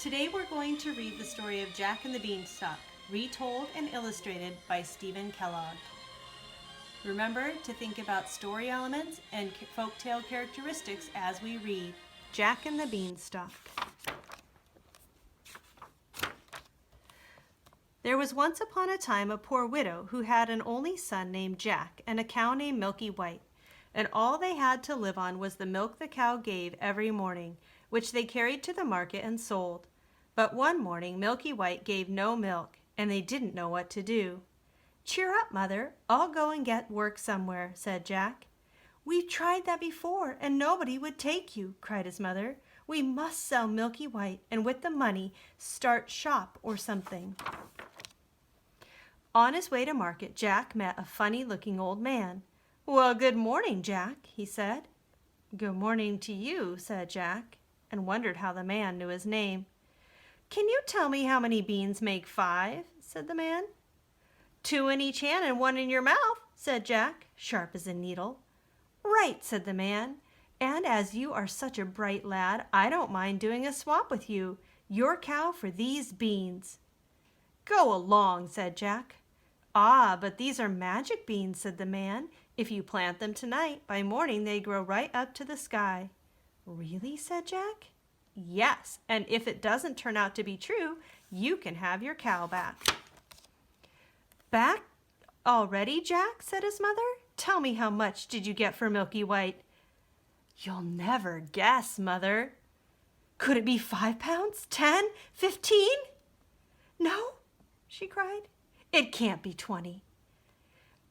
Today we're going to read the story of Jack and the Beanstalk, retold and illustrated by Stephen Kellogg. Remember to think about story elements and folktale characteristics as we read. Jack and the Beanstalk. There was once upon a time a poor widow who had an only son named Jack and a cow named Milky White, and all they had to live on was the milk the cow gave every morning, which they carried to the market and sold. But one morning Milky White gave no milk, and they didn't know what to do. "Cheer up, Mother. I'll go and get work somewhere," said Jack. "We've tried that before, and nobody would take you," cried his mother. "We must sell Milky White, and with the money start shop or something." On his way to market, Jack met a funny-looking old man. "Well, good morning, Jack," he said. "Good morning to you," said Jack, and wondered how the man knew his name. "Can you tell me how many beans make 5?" said the man. "2 in each hand and 1 in your mouth," said Jack, sharp as a needle. "Right," said the man, "and as you are such a bright lad, I don't mind doing a swap with you, your cow for these beans." "Go along," said Jack. "Ah, but these are magic beans," said the man. "If you plant them tonight, by morning they grow right up to the sky." "Really?" said Jack. "Yes, and if it doesn't turn out to be true, you can have your cow back." "Back already, Jack?" said his mother. "Tell me, how much did you get for Milky White?" "You'll never guess, Mother." "Could it be 5 pounds? 10? 15? No?" she cried. "It can't be 20.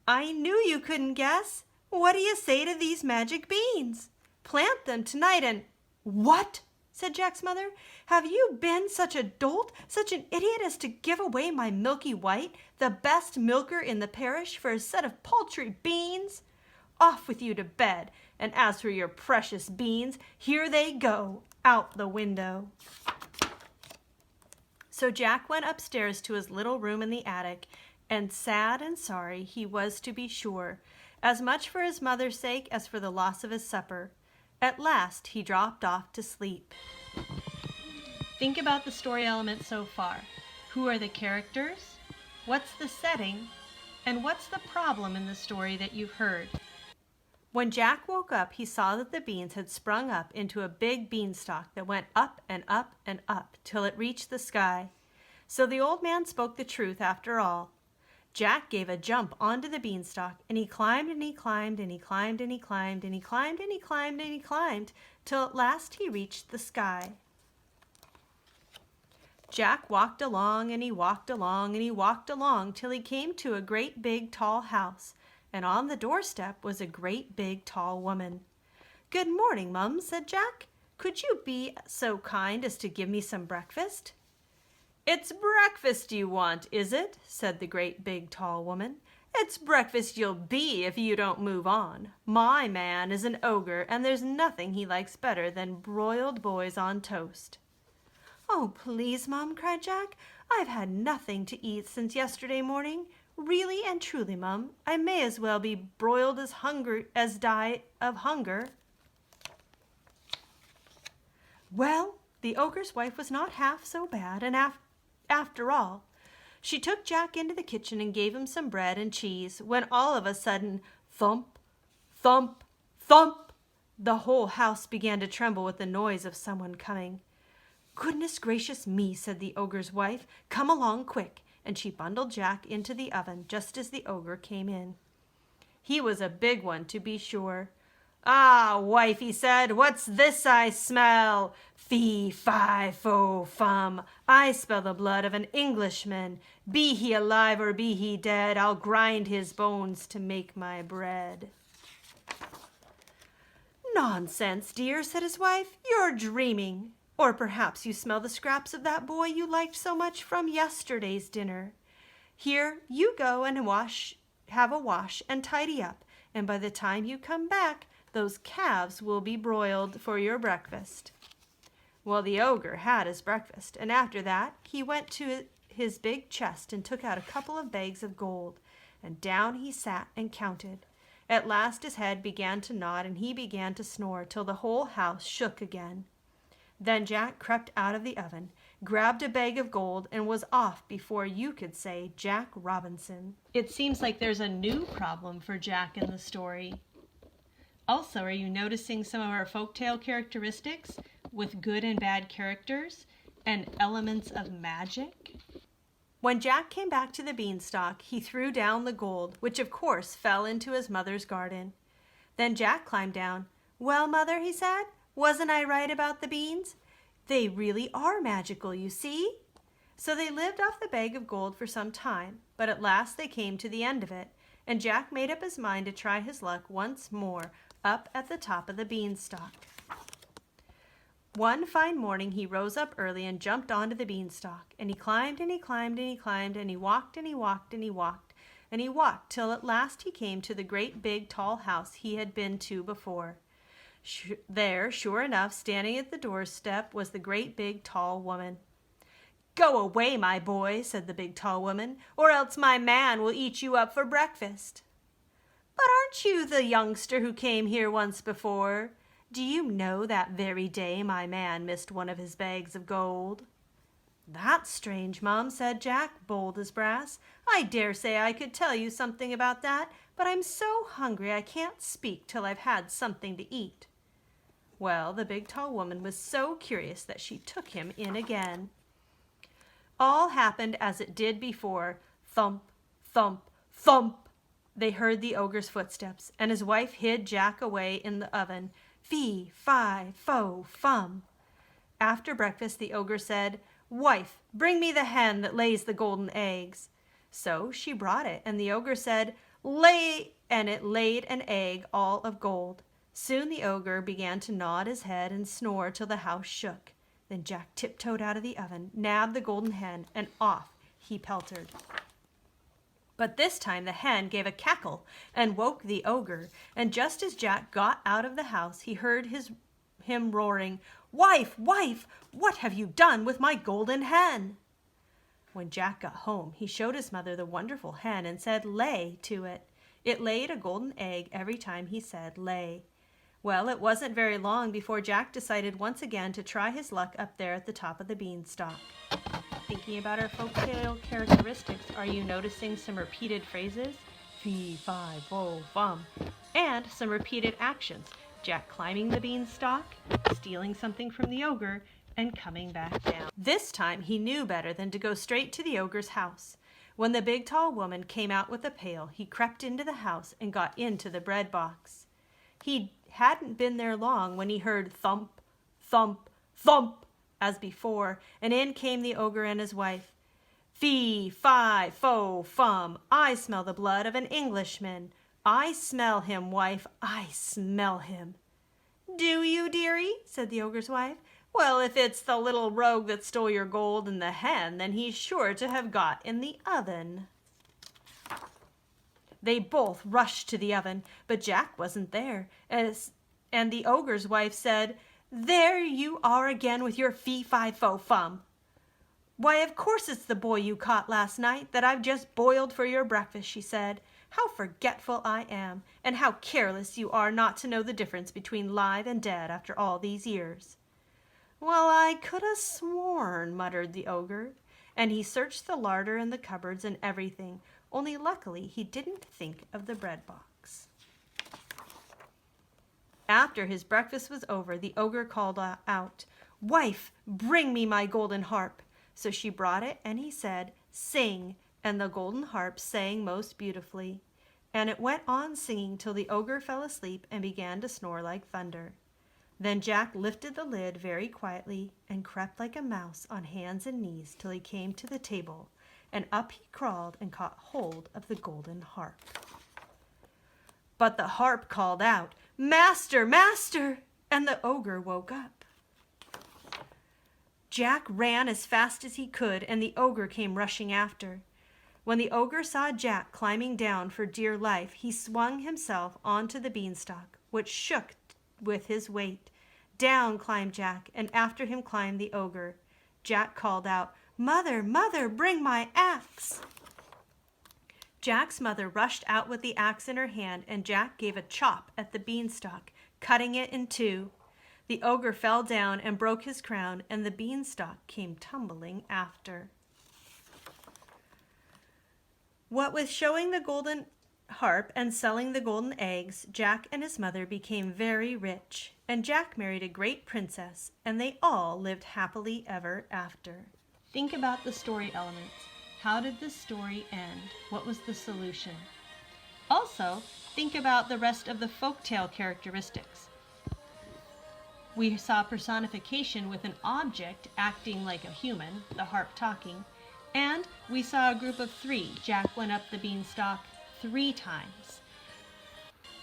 "I knew you couldn't guess. What do you say to these magic beans? Plant them tonight and—" "What?" said Jack's mother. "Have you been such a dolt, such an idiot as to give away my Milky White, the best milker in the parish, for a set of paltry beans? Off with you to bed, and as for your precious beans, here they go, out the window." So Jack went upstairs to his little room in the attic, and sad and sorry he was, to be sure, as much for his mother's sake as for the loss of his supper. At last he dropped off to sleep. Think about the story elements so far. Who are the characters? What's the setting? And what's the problem in the story that you've heard? When Jack woke up, he saw that the beans had sprung up into a big beanstalk that went up and up and up till it reached the sky. So the old man spoke the truth after all. Jack gave a jump onto the beanstalk, and he climbed and he climbed and he climbed and he climbed and he climbed and he climbed and he climbed till at last he reached the sky. Jack walked along and he walked along and he walked along till he came to a great big tall house, and on the doorstep was a great big tall woman. "Good morning, Mum," said Jack. "Could you be so kind as to give me some breakfast?" "It's breakfast you want, is it?" said the great big tall woman. "It's breakfast you'll be if you don't move on. My man is an ogre, and there's nothing he likes better than broiled boys on toast." "Oh, please, Mum," cried Jack. "I've had nothing to eat since yesterday morning. Really and truly, Mum, I may as well be broiled as die of hunger." Well, the ogre's wife was not half so bad, and after all, she took Jack into the kitchen and gave him some bread and cheese, when all of a sudden, thump, thump, thump, the whole house began to tremble with the noise of someone coming. "Goodness gracious me," said the ogre's wife. "Come along quick," and she bundled Jack into the oven just as the ogre came in. He was a big one, to be sure. "Ah, wife," he said, "what's this I smell? Fee, fi, fo, fum, I smell the blood of an Englishman. Be he alive or be he dead, I'll grind his bones to make my bread." "Nonsense, dear," said his wife. "You're dreaming. Or perhaps you smell the scraps of that boy you liked so much from yesterday's dinner. Here, you go and have a wash and tidy up, and by the time you come back, those calves will be broiled for your breakfast." Well, the ogre had his breakfast, and after that he went to his big chest and took out a couple of bags of gold, and down he sat and counted. At last his head began to nod and he began to snore till the whole house shook again. Then Jack crept out of the oven, grabbed a bag of gold, and was off before you could say Jack Robinson. It seems like there's a new problem for Jack in the story. Also, are you noticing some of our folktale characteristics with good and bad characters and elements of magic? When Jack came back to the beanstalk, he threw down the gold, which of course fell into his mother's garden. Then Jack climbed down. "Well, Mother," he said, "wasn't I right about the beans? They really are magical, you see." So they lived off the bag of gold for some time, but at last they came to the end of it, and Jack made up his mind to try his luck once more up at the top of the beanstalk. One fine morning he rose up early and jumped onto the beanstalk, and he climbed and he climbed and he climbed, and he walked and he walked and he walked, and he walked till at last he came to the great big tall house he had been to before. There, sure enough, standing at the doorstep, was the great big tall woman. "Go away, my boy," said the big tall woman, "or else my man will eat you up for breakfast." "But aren't you the youngster who came here once before? Do you know that very day my man missed one of his bags of gold?" "That's strange, Mum," said Jack, bold as brass. "I dare say I could tell you something about that, but I'm so hungry I can't speak till I've had something to eat." Well, the big tall woman was so curious that she took him in again. All happened as it did before. Thump, thump, thump. They heard the ogre's footsteps, and his wife hid Jack away in the oven. Fee, fi, fo, fum. After breakfast, the ogre said, "Wife, bring me the hen that lays the golden eggs." So she brought it, and the ogre said, "Lay," and it laid an egg all of gold. Soon the ogre began to nod his head and snore till the house shook. Then Jack tiptoed out of the oven, nabbed the golden hen, and off he peltered. But this time the hen gave a cackle and woke the ogre, and just as Jack got out of the house, he heard him roaring, "Wife, wife, what have you done with my golden hen?" When Jack got home, he showed his mother the wonderful hen and said "lay" to it. It laid a golden egg every time he said "lay." Well, it wasn't very long before Jack decided once again to try his luck up there at the top of the beanstalk. Thinking about our folktale characteristics, are you noticing some repeated phrases? Fee, fi, fo, fum. And some repeated actions. Jack climbing the beanstalk, stealing something from the ogre, and coming back down. This time he knew better than to go straight to the ogre's house. When the big tall woman came out with a pail, he crept into the house and got into the bread box. He hadn't been there long when he heard thump, thump, thump, as before, and in came the ogre and his wife. Fee, fi, fo, fum, I smell the blood of an Englishman. I smell him, wife, I smell him. Do you, dearie? Said the ogre's wife. Well, if it's the little rogue that stole your gold and the hen, then he's sure to have got in the oven. They both rushed to the oven, but Jack wasn't there, and the ogre's wife said, There you are again with your fee-fi-fo-fum. Why, of course it's the boy you caught last night that I've just boiled for your breakfast, she said. How forgetful I am, and how careless you are not to know the difference between live and dead after all these years. Well, I could have sworn, muttered the ogre, and he searched the larder and the cupboards and everything, only luckily he didn't think of the bread box. After his breakfast was over, the ogre called out, Wife, bring me my golden harp. So she brought it, and he said, Sing, and the golden harp sang most beautifully. And it went on singing till the ogre fell asleep and began to snore like thunder. Then Jack lifted the lid very quietly and crept like a mouse on hands and knees till he came to the table, and up he crawled and caught hold of the golden harp. But the harp called out, Master, master! And the ogre woke up. Jack ran as fast as he could, and the ogre came rushing after. When the ogre saw Jack climbing down for dear life, he swung himself onto the beanstalk, which shook with his weight. Down climbed Jack, and after him climbed the ogre. Jack called out, Mother, mother, bring my axe! Jack's mother rushed out with the axe in her hand, and Jack gave a chop at the beanstalk, cutting it in two. The ogre fell down and broke his crown, and the beanstalk came tumbling after. What with showing the golden harp and selling the golden eggs, Jack and his mother became very rich, and Jack married a great princess, and they all lived happily ever after. Think about the story elements. How did the story end? What was the solution? Also, think about the rest of the folktale characteristics. We saw personification with an object acting like a human, the harp talking, and we saw a group of 3. Jack went up the beanstalk 3 times.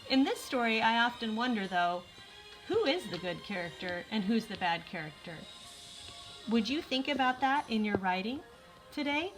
In this story, I often wonder, though, who is the good character and who's the bad character? Would you think about that in your writing today?